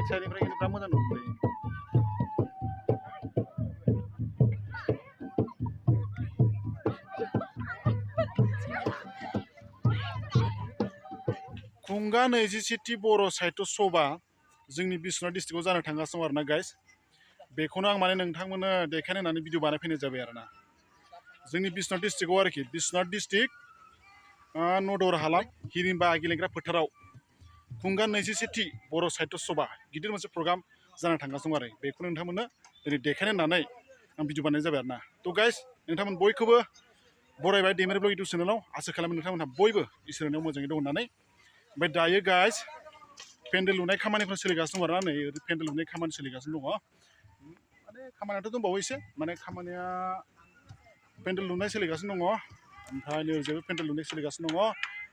बेक साइडनिफ्राय खिन्थु बिराद मोजां नुहुरखायो खुंगा 27थि बर' साहित्य सभा जोंनि बिश्वनाथ डिस्ट्रिक्टआव जानो थांगासिनो दं आरोना गाइस बेखौनो आं माने नोंथांमोननो देखायनो होननानै भिडिअ बानायफैनाय जाबाय आरोना जोंनि बिश्वनाथ डिस्ट्रिक्टआव आरोखि बिश्वनाथ डिस्ट्रिक्ट नदर हालाम हिरिम्बा गेलेग्रा फोथाराव खुंगा 27थि बर' साहित्य सभा गिदिर मोनसे प्रग्राम जानो थांगासिनो दं आरो बेखौ नोंथांमोननो दिनै देखायनो होननानै आं भिडिअ बानायनाय जाबाय आरोना थ' गाइस नोंथांमोन बयखौबो बरायबाय दैमारि ब्लग इउटुब चेनेलाव आसा खालामो नोंथांमोनहा बयबो इसोरनि अननायाव मोजाङै दं होननानै ओमफ्राय दायो गाइस पेन्डेल लुनाय खामानिफोर सोलिगासिनो दं आरोना नै पेन्डेल लुनाय खामानि सोलिगासिनो दङ माने खामानियाथ' दंबावो एसे माने खामानिया पेन्डेल लुनाय सोलिगासिनो दङ ओमफ्राय नै ओरैजायबो पेन्डेल लुनाय सोलिगासिनो दङ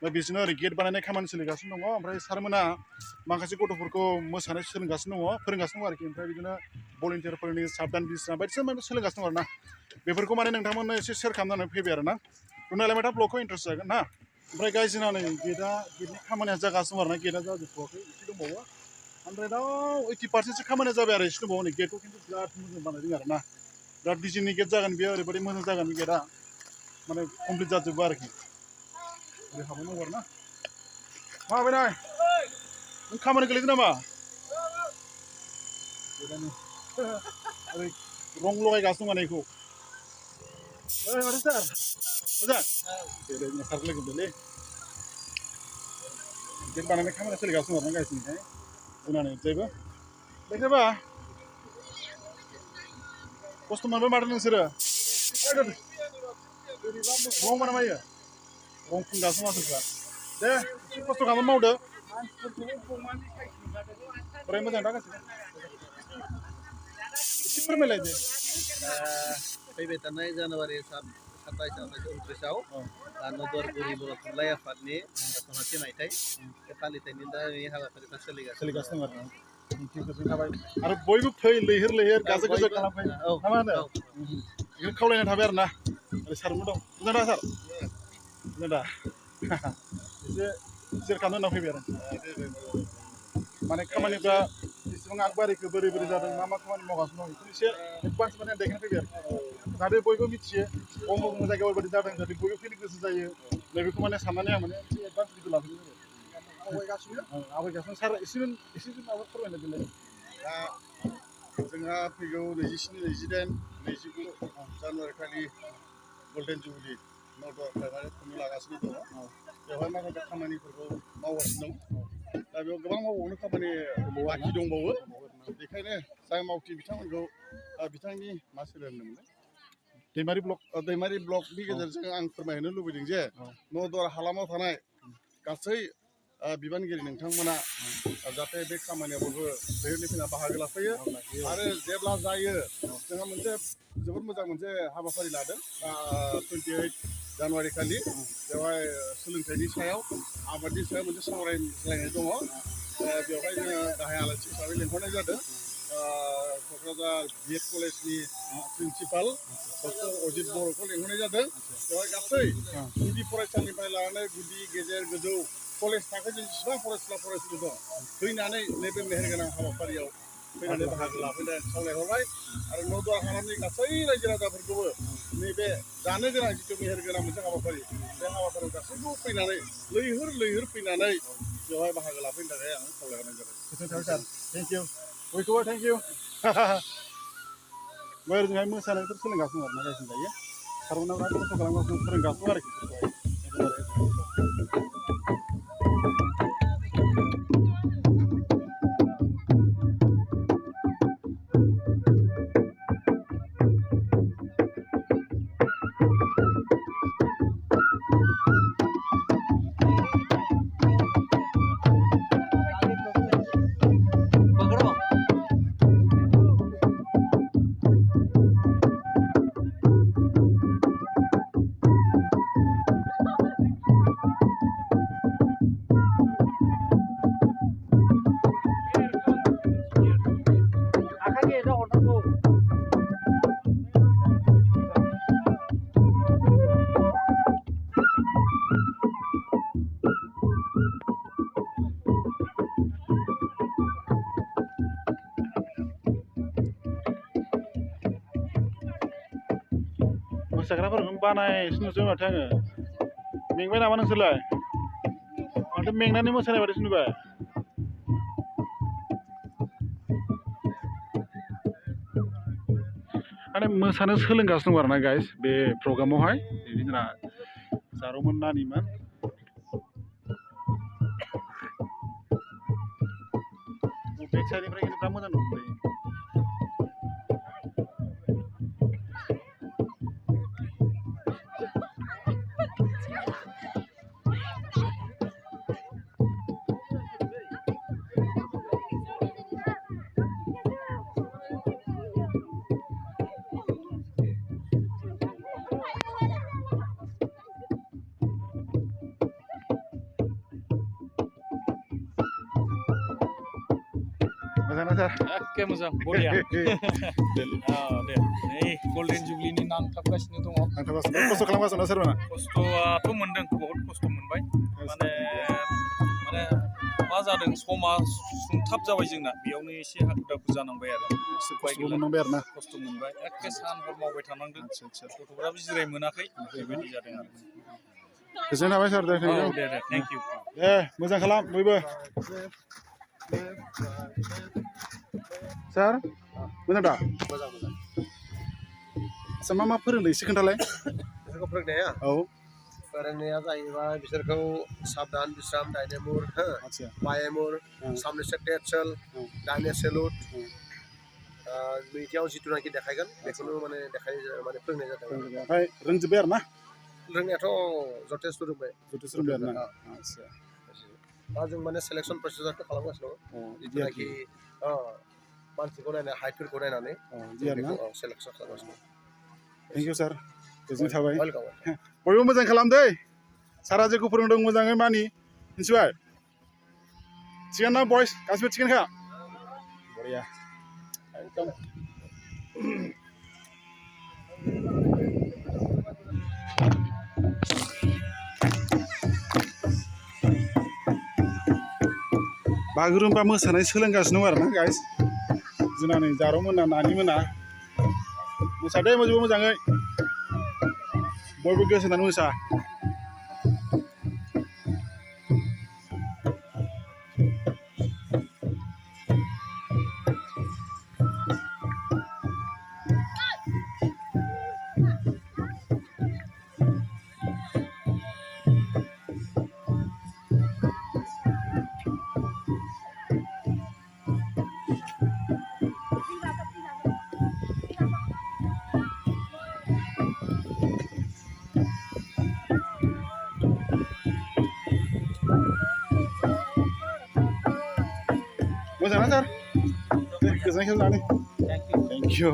ओमफ्राय बिदिनो ओरै गेट बानायनाय खामानि सोलिगासिनो दङ ओमफ्राय सारमोना माखासे गथ'फोरखौ मोसानाय फोरोंगासिनो दङ आरोखि ओमफ्राय बिदिनो भलन्टियारफोरनि साबधान बिसिना बायदिसिना माने सोलिगासिनो दं आरोना बेफोरखौ माने नोंथांमोननो एसे शेयार खालामनानै फैबाय आरोना उनावलाय माथा ब्लगखौ इन्ट्रेस्ट जागोन ना ओमफ्राय गाइस जोंना नै गेटनि खामानिया जागासिनो दं आरोना गेटआ जाजोबथ'वाखै एसे दंबावो 80% खामानिया जाबाय आरो एसे दंबावो नै गेटखौ खिन्थु बिराद मोजां बानायदों आरोना बिराद डिजाइननि गेट जागोन बेयो ओरैबायदि मोजां जागोन गेटआ माने कमप्लिट जाजोबो आरोखि ओरै हाबनांगौ आरोना माबायनाय नों खामानि गोलैदों नामा ओरै रं लगायगासिनो माने बेखौ माथो सार मोजां दे सार लोगो दोलै गेट बानायनाय खामानिया सोलिगासिनो आरोना गाइसनिफ्राय जोंना नै जेबो देखायबा खस्थ' मोनबाय माथो नोंसोरो रं बानायो रं फुनगासिनो मानसिफ्रा दे एसे खस्थ' खालामनानै मावदो ओमफ्राय मोजां दा गासिबो एसे फोरमायलायदो फैबाय थानाय जानुवारि 27-28-29आव नदर बुरि बर' थुनलाइ आफादनि सनाथि मायथाइ बे फालिथायनि दा बे हाबाफारिफ्रा सोलिगासिनो दं आरो आरो बयबो फै लैहोर लैहोर गाजा गोमजा खालामफै ना मा होनो बेखौ खावलायनाय थाबाय आरोना ओरै सारबो दं मोजां दा सार मोजां दा एसे शेयार खालामनो होनना फैबाय आरो माने खामानिफ्रा बेसेबां आगबारिखौ बोरै बोरै जादों मा खामानि मावगासिनो दं बेखौ एसे एडभान्स माने देखायनो फैबाय आरो जाहाथे बयबो मिथियो अमुक जायगायाव ओरैबायदि जादों जाहाथे बयबो फैनो गोसो जायो नैबेखौ माने साननानै आं माने एसे एडभान्स भिडिअ लाफैनाय जाबाय आवगायगासिनो सार एसे माबा फोरमायनो दिनै दा जोंहा फैगौ 27-28-29 जानुवारि खालि गल्डेन जुबलि नदर प्राइमारि खुंनो लागासिनो दङ बेवहाय माखासे खामानिफोरखौ मावगासिनो दं दा बेयाव गोबां मावबावनो खामानि बाखि दंबावो बेखायनो जाय मावथि बिथांमोनखौ बिथांनि मा सोलोंदोंमोन दैमारि ब्लकनि गेजेरजों आं फोरमायहोनो लुबैदों जे नदर हालामाव थानाय गासै बिबानगिरि नोंथांमोना जाहाथे बे खामानियाव बयबो लैहोर फैना बाहागो लाफैयो आरो जेब्ला जायो जोंहा मोनसे जोबोद मोजां मोनसे हाबाफारि लादों 28 जानुवारि खालि बेवहाय सोलोंथाइनि सायाव आबादनि सायाव मोनसे सावरायलायनाय दङ बेवहाय जोङो गाहाय आलासि हिसाबै लेंहरनाय जादों क'क्राझार BEd कलेजनि प्रिन्सिपाल डक्टर अजित बर'खौ लेंहरनाय जादों बेवहाय गासै गुदि फरायसालिनिफ्राय लानानै गुदि गेजेर गोजौ कलेज थाखोनि जेसेबां फरायसुला फरायसुलि दं फैनानै नैबे मेहेरगोनां हाबाफारियाव फैनानै बाहागो लाफैनो खावलायहरबाय आरो नदर हालामनि गासै रायजो राजाफोरखौबो नैबे जानो गोनां जिथु मेहेरगोनां मोनसे हाबाफारि बे हाबाफारियाव गासैबो फैनानै लैहोर फैनानै बेवहाय बाहागो लाफैनो थाखाय आं खावलायहरनाय जाबाय गोजोननाय थाबाय सार थेंक इउ बयखौबो थेंक इउ ओरैहाय मोसानायफोर सोलोंगासिनो आरोना गाइस दायो सारमोनहा बिराद खस्थ' खालामगासिनो फोरोंगासिनो आरोखि मोसाग्राफोरखौ बानायसो नुसै माथो आङो मेंबाय नामा नोंसोरलाय माथो मेंनानै मोसानाय बायदिसो नुबाय माने मोसानो सोलोंगासिनो दं आरोना गाइस बे प्रग्रामावहाय जोंना जारौमोन नानिमोन बेक साइडनिफ्राय बिराद मोजां नुबाय मोजां ना सार एखे मोजां बरिया दे नै गल्डेन जुबलिनि नांथाबगासिनो दङ नांथाबगासिनो खस्थ' खालामगासिनो सोरबा खस्थ'आथ' मोनदों बहुद खस्थ' मोनबाय माने मा जादों समा सुंथाब जाबाय जोंना बेयावनो एसे हाखु दाखु जानांबाय आरो खस्थ' मोनबाय आरो ना खस्थ' मोनबाय एखे सान हर मावबाय थानांदों गथ'फ्राबो जिराय मोनाखै बेबायदि जादों आरो गोजोननाय थाबाय सार दे थेंक इउ दे मोजां खालाम बयबो सार मोजां दा मोजां आच्चा मा फोरोंदों एसे खोन्थालाय बिसोरखौ फोरोंनाया औ फोरोंनाया जाहैबाय बिसोरखौ साबधान बिश्राम डायनेमुर आच्चा बायेमुर सामने टेटसेल दाइने सेलुट नैथियाव जिथुनाखि देखायगोन बेखौनो माने फोरोंनाय जादों ओमफ्राय रोंजोब्बाय आरो ना रोंनायाथ' जथेस्थ' रोंबाय आरो ना आच्चा दा जों माने सेलेक्सन प्रसिजारखौ खालामगासिनो दङ जिथुनाखि मानसिखौ नायनानै हाइटफोरखौ नायनानै सेलेक्सन खालामगासिनो थेंक इउ सार गोजोननाय थाबाय वेलकाम बयबो मोजां खालाम दै सारा जेखौ फोरोंदों मोजाङै मानि मिथिबाय थिगानो ना बयस गासिबो थिगानोखा बरिया एकदम बागुरुम्बा मोसानाय सोलोंगासिनो दं आरोना गाइस जोंना नै जारौमोना नानिमोना मोसादो बयबो मोजाङै बयबो गोसो होनानै मोसा मोजां ना सार दे गोजोननाय थाबाय थेंक इउ